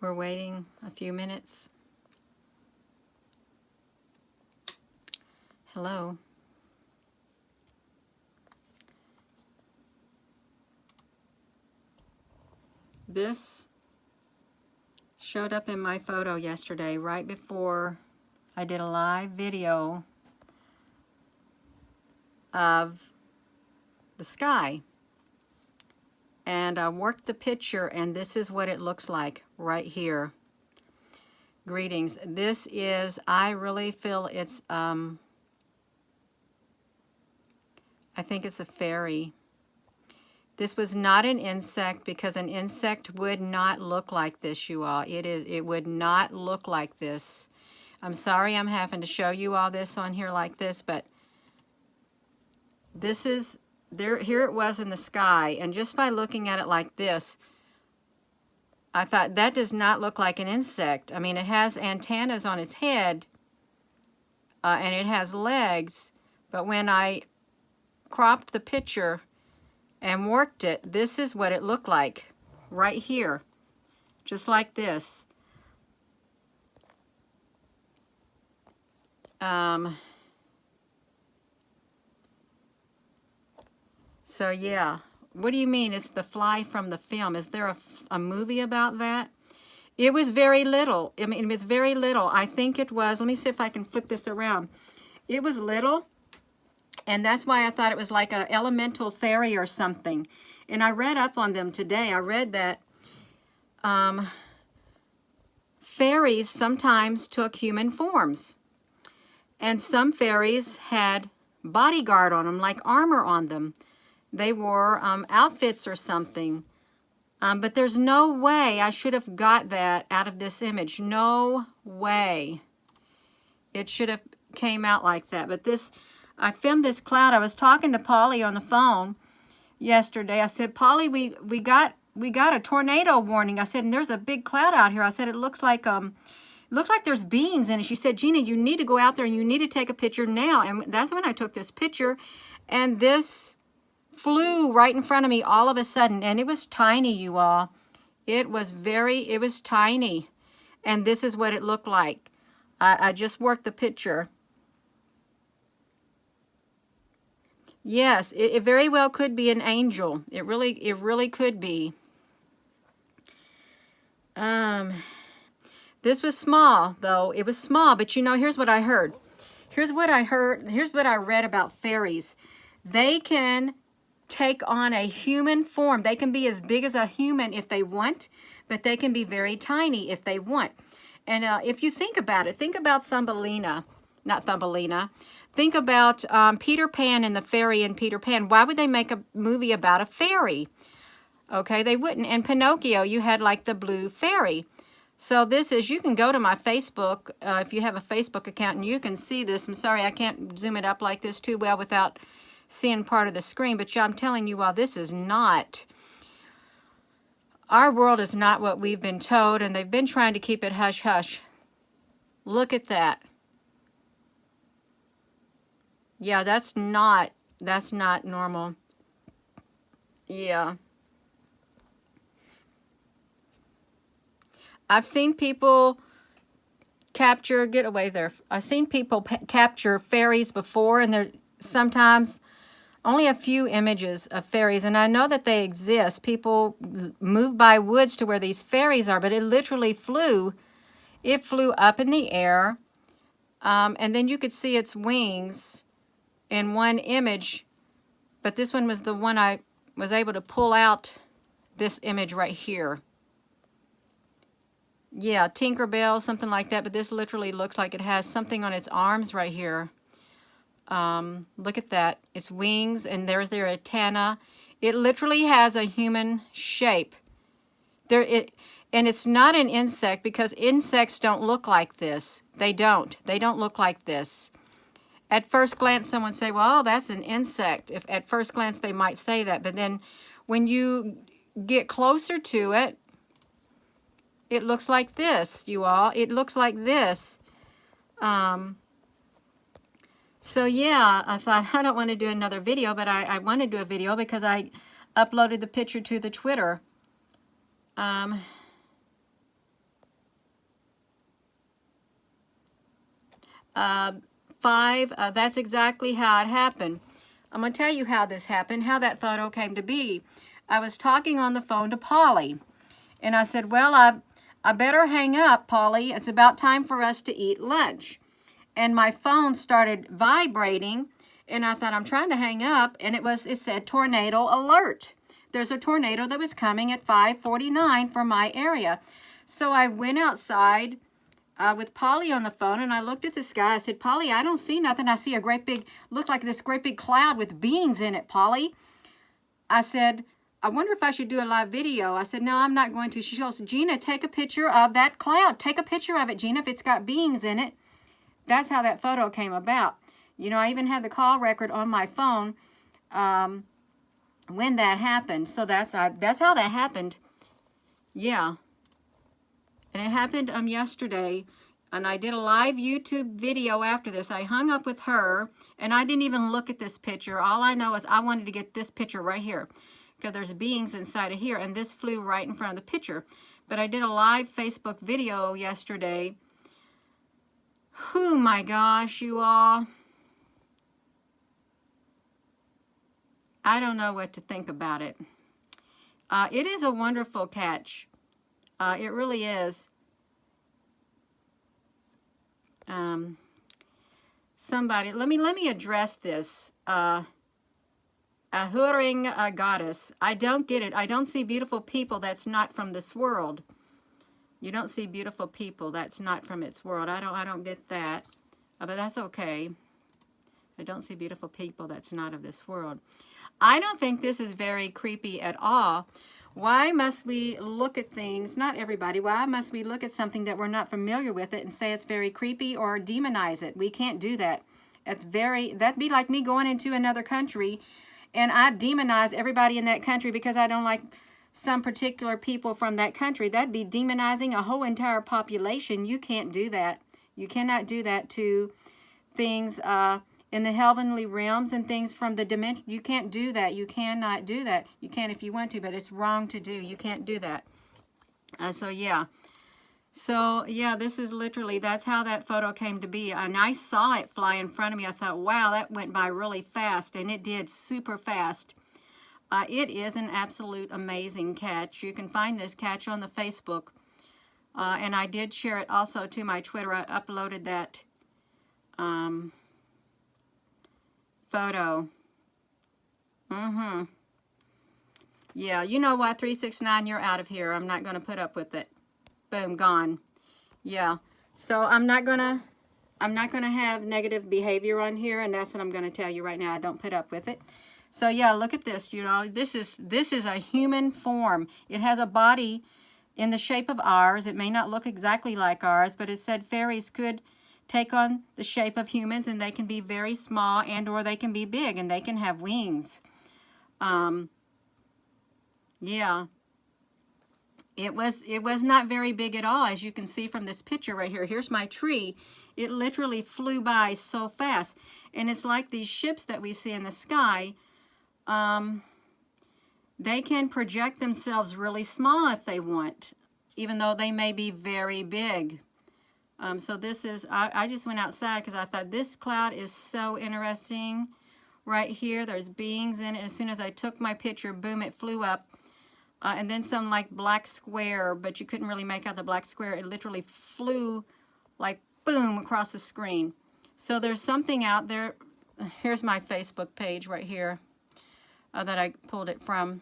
We're waiting a few minutes. Hello. This showed up in my photo yesterday right before I did a live video of the sky. And I worked the picture, and this is what it looks like right here. Greetings. This is, I really feel it's, I think it's a fairy. This was not an insect, because an insect would not look like this, you all. It would not look like this. I'm sorry I'm having to show you all this on here like this, but this is, here it was in the sky, and just by looking at it like this, I thought that does not look like an insect. I mean, it has antennas on its head, and it has legs, but when I cropped the picture and worked it, this is what it looked like right here, just like this. So yeah, what do you mean it's the fly from the film? Is there a movie about that? It was very little. I mean, it's very little. I think it was, let me see if I can flip this around. It was little, and that's why I thought it was like an elemental fairy or something. And I read up on them today. I read that fairies sometimes took human forms. And some fairies had bodyguard on them, like armor on them. They wore outfits or something. But there's no way I should have got that out of this image. No way. It should have came out like that. But this, I filmed this cloud. I was talking to Polly on the phone yesterday. I said, Polly, we got a tornado warning. I said, and there's a big cloud out here. I said, it looks like there's beings in it. She said, Gina, you need to go out there and you need to take a picture now. And that's when I took this picture. And this flew right in front of me all of a sudden. And it was tiny, you all. It was tiny. And this is what it looked like. I just worked the picture. Yes, it very well could be an angel. It really could be. This was small, though. It was small, but you know, here's what I heard. Here's what I read about fairies. They can take on a human form. They can be as big as a human if they want, but they can be very tiny if they want. And if you think about it, think about Thumbelina, not Thumbelina. Think about Peter Pan and the fairy in Peter Pan. Why would they make a movie about a fairy? Okay, they wouldn't. And Pinocchio, you had like the blue fairy. So this is, you can go to my Facebook, if you have a Facebook account, and you can see this. I'm sorry, I can't zoom it up like this too well without seeing part of the screen, but I'm telling you all, this is not, our world is not what we've been told, and they've been trying to keep it hush-hush. Look at that. Yeah, that's not normal. Yeah. I've seen people capture, get away there. I've seen people capture fairies before, and they're sometimes only a few images of fairies, and I know that they exist. People move by woods to where these fairies are, but it literally flew. It flew up in the air, and then you could see its wings in one image, but this one was the one I was able to pull out, this image right here. Yeah, Tinkerbell, something like that, but this literally looks like it has something on its arms right here. Look at that. Its wings, and there's their antenna. It literally has a human shape. And it's not an insect, because insects don't look like this. They don't look like this. At first glance, someone say, well, that's an insect. If at first glance they might say that, but then when you get closer to it, it looks like this, you all. It looks like this. So yeah, I thought, I don't want to do another video, but I want to do a video because I uploaded the picture to the Twitter. 5, that's exactly how it happened. I'm going to tell you how this happened, how that photo came to be. I was talking on the phone to Polly, and I said, well, I better hang up, Polly. It's about time for us to eat lunch. And my phone started vibrating, and I thought, I'm trying to hang up, and it said tornado alert. There's a tornado that was coming at 5:49 for my area. So I went outside with Polly on the phone, and I looked at the sky. I said, Polly, I don't see nothing. I see a great big, looked like this great big cloud with beings in it, Polly. I said, I wonder if I should do a live video. I said, no, I'm not going to. She goes, Gina, take a picture of that cloud. Take a picture of it, Gina, if it's got beings in it. That's how that photo came about. You know, I even had the call record on my phone when that happened. So that's how that happened. Yeah. And it happened yesterday, and I did a live YouTube video after this. I hung up with her, and I didn't even look at this picture. All I know is I wanted to get this picture right here, because there's beings inside of here, and this flew right in front of the picture. But I did a live Facebook video yesterday. Oh my gosh, you all. I don't know what to think about it. It is a wonderful catch. It really is. Somebody, let me address this. Ahuring goddess. I don't get it. I don't see beautiful people that's not from this world. You don't see beautiful people that's not from its world. I don't get that. But that's okay. I don't see beautiful people that's not of this world. I don't think this is very creepy at all. Why must we look at things, not everybody, why must we look at something that we're not familiar with it and say it's very creepy or demonize it? We can't do that. That'd be like me going into another country and I demonize everybody in that country because I don't like some particular people from that country. That'd be demonizing a whole entire population. You can't do that. You cannot do that to things in the heavenly realms and things from the dimension. You can't do that. You cannot do that. You can if you want to, but it's wrong to do. You can't do that. So yeah, this is literally, that's how that photo came to be. And I saw it fly in front of me. I thought, wow, that went by really fast, and it did super fast. It is an absolute amazing catch. You can find this catch on the Facebook, and I did share it also to my Twitter. I uploaded that photo. Yeah, you know what, 369, you're out of here. I'm not going to put up with it. Boom, gone. Yeah, so I'm not gonna have negative behavior on here, and that's what I'm going to tell you right now. I don't put up with it. So yeah, look at this. You know, this is a human form. It has a body in the shape of ours. It may not look exactly like ours, but it said fairies could take on the shape of humans, and they can be very small and or they can be big, and they can have wings. Yeah. It was not very big at all, as you can see from this picture right here. Here's my tree. It literally flew by so fast. And it's like these ships that we see in the sky. They can project themselves really small if they want, even though they may be very big. So this is, I just went outside because I thought this cloud is so interesting. Right here, there's beings in it. As soon as I took my picture, boom, it flew up. And then some like black square, but you couldn't really make out the black square. It literally flew like boom across the screen. So there's something out there. Here's my Facebook page right here that I pulled it from.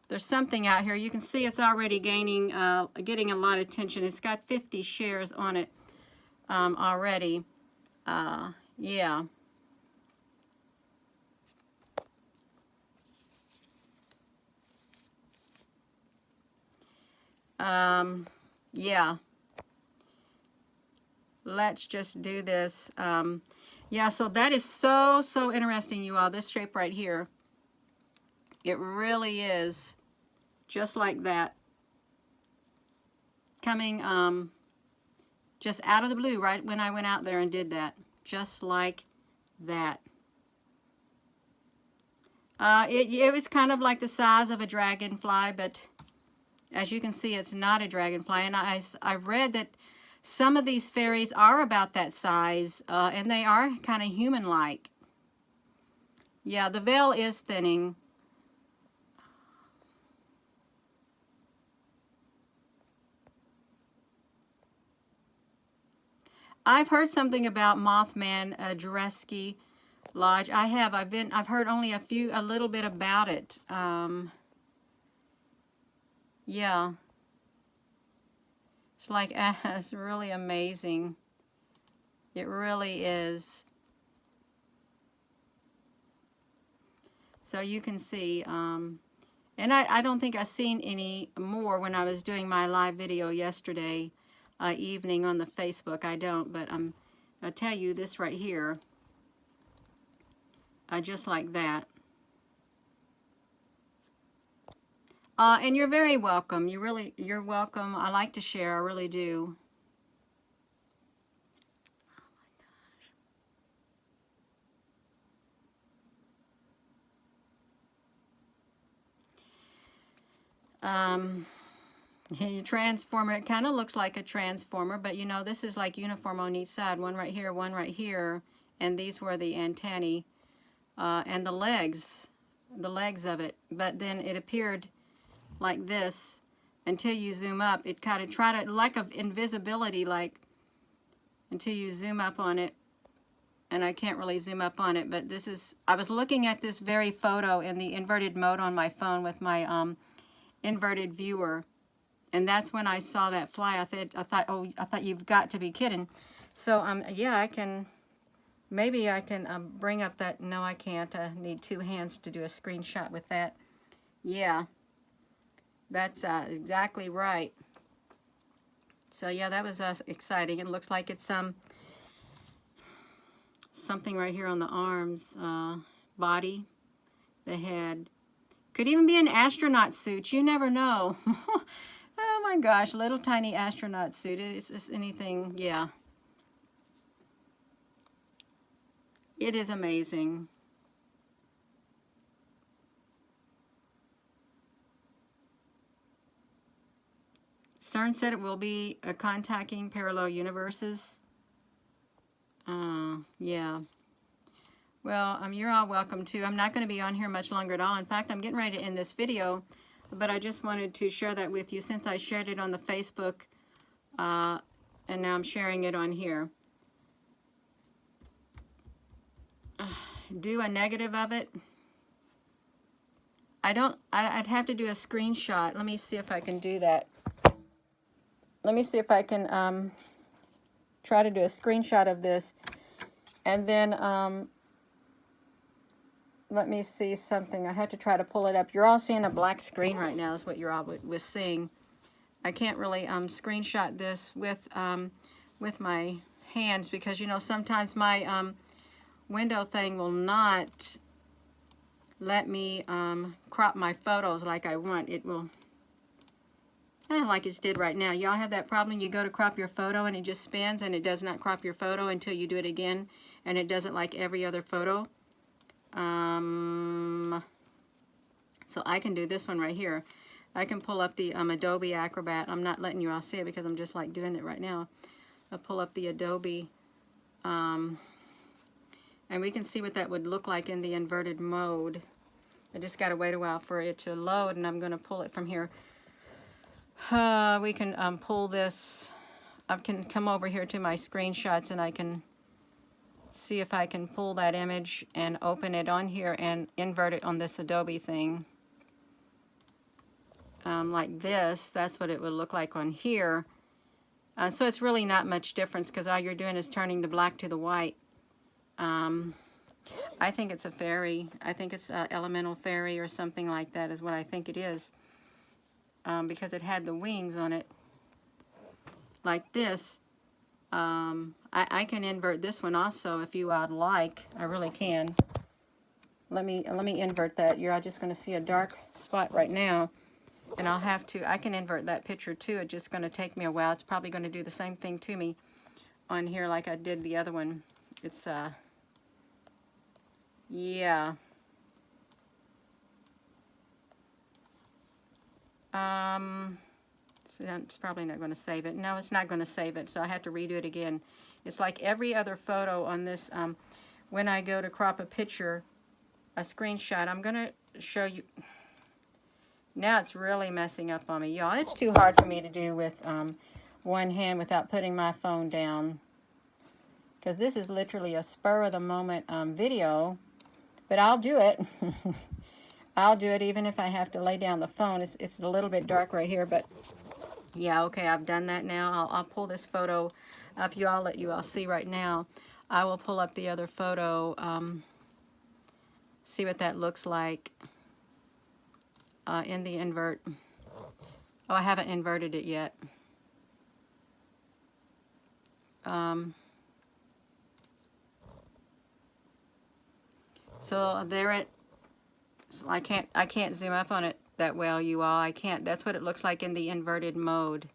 There's something out here. You can see it's already getting a lot of attention. It's got 50 shares on it already. Yeah. Yeah. Let's just do this. Yeah, so that is so interesting, you all. This shape right here. It really is just like that. Coming just out of the blue right when I went out there and did that. Just like that. It was kind of like the size of a dragonfly, but as you can see, it's not a dragonfly. And I read that Some of these fairies are about that size, and they are kind of human-like. Yeah, the veil is thinning. I've heard something about Mothman Jureski Lodge. I have. I've heard only a little bit about it. Yeah. It's like, it's really amazing. It really is. So you can see, and I don't think I've seen any more when I was doing my live video yesterday evening on the Facebook. I don't, but I'll tell you this right here, just like that. And you're very welcome. You're welcome. I like to share. I really do. Your transformer, it kind of looks like a transformer, but you know, this is like uniform on each side. One right here, and these were the antennae and the legs of it. But then it appeared like this until you zoom up. It kind of tried to, like of invisibility, like until you zoom up on it. And I can't really zoom up on it, but this is, I was looking at this very photo in the inverted mode on my phone with my inverted viewer, and that's when I saw that fly. I thought you've got to be kidding. So yeah, I can, maybe I can bring up that. No, I can't. I need two hands to do a screenshot with that. Yeah, that's exactly right. So yeah, that was exciting. It looks like it's something right here on the arms, body, the head. Could even be an astronaut suit. You never know. Oh my gosh, little tiny astronaut suit. It's just anything, yeah. It is amazing. CERN said it will be contacting parallel universes. Yeah. Well, you're all welcome too. I'm not going to be on here much longer at all. In fact, I'm getting ready to end this video, but I just wanted to share that with you since I shared it on the Facebook, and now I'm sharing it on here. Do a negative of it. I'd have to do a screenshot. Let me see if I can do that. Let me see if I can try to do a screenshot of this, and then let me see something. I had to try to pull it up. You're all seeing a black screen right now is what you're all was seeing. I can't really screenshot this with my hands because, you know, sometimes my window thing will not let me crop my photos like I want. It will, like it did right now. Y'all have that problem? You go to crop your photo and it just spins and it does not crop your photo until you do it again, and it does it like every other photo. So I can do this one right here. I can pull up the Adobe Acrobat. I'm not letting you all see it because I'm just like doing it right now. I'll pull up the Adobe, and we can see what that would look like in the inverted mode. I just got to wait a while for it to load, and I'm going to pull it from here. We can pull this. I can come over here to my screenshots, and I can see if I can pull that image and open it on here and invert it on this Adobe thing. Like this, that's what it would look like on here. So it's really not much difference because all you're doing is turning the black to the white. I think it's a fairy. I think it's an elemental fairy or something like that is what I think it is. Because it had the wings on it. Like this. I can invert this one also if you would like. I really can. Let me invert that. You're just going to see a dark spot right now. And I'll have to, I can invert that picture too. It's just going to take me a while. It's probably going to do the same thing to me on here like I did the other one. It's, yeah. So it's probably not going to save it. No, it's not going to save it, so I have to redo it again. It's like every other photo on this. When I go to crop a picture, a screenshot, I'm going to show you. Now it's really messing up on me. Y'all, it's too hard for me to do with one hand without putting my phone down. Because this is literally a spur-of-the-moment video. But I'll do it. I'll do it even if I have to lay down the phone. It's a little bit dark right here, but yeah, okay, I've done that now. I'll pull this photo up. Let you all see right now. I will pull up the other photo, see what that looks like in the invert. Oh, I haven't inverted it yet. So there it. So I can't zoom up on it that well, you all. I can't. That's what it looks like in the inverted mode.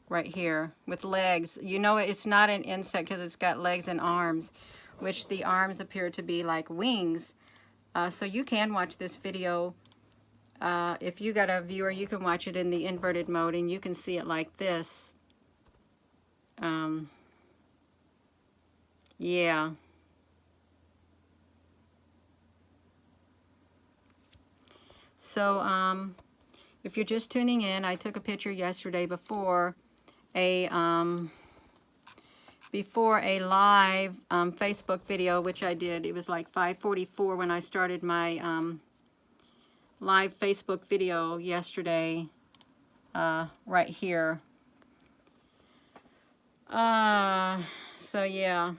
Right here with legs. You know it's not an insect because it's got legs and arms, which the arms appear to be like wings. So you can watch this video. If you got a viewer, you can watch it in the inverted mode and you can see it like this. Yeah. So if you're just tuning in, I took a picture yesterday before a live Facebook video, which I did. It was like 5:44 when I started my live Facebook video yesterday, right here. So yeah,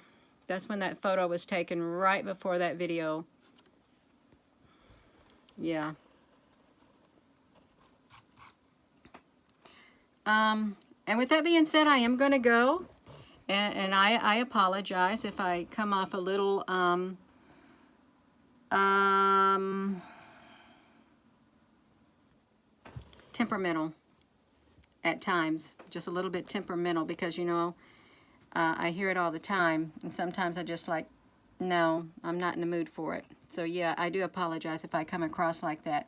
that's when that photo was taken, right before that video. Yeah. And with that being said, I am going to go, and I apologize if I come off a little, temperamental at times, just a little bit temperamental, because, you know, I hear it all the time, and sometimes I just like, no, I'm not in the mood for it. So yeah, I do apologize if I come across like that.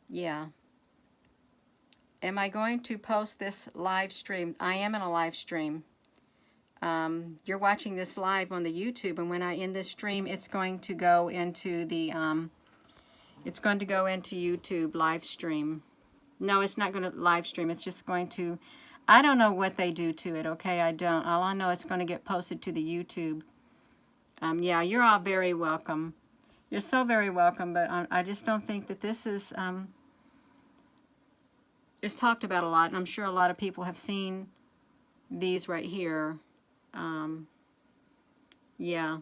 Yeah. Am I going to post this live stream? I am in a live stream. You're watching this live on the YouTube, and when I end this stream, it's going to go into the YouTube live stream. No, it's not going to live stream. It's just going to, I don't know what they do to it, okay? I don't. All I know, it's going to get posted to the YouTube. Yeah, you're all very welcome. You're so very welcome, but I just don't think that this is, it's talked about a lot, and I'm sure a lot of people have seen these right here. Yeah.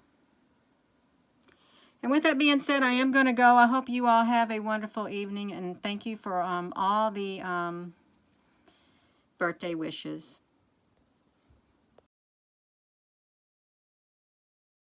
And with that being said, I am going to go. I hope you all have a wonderful evening, and thank you for all the birthday wishes.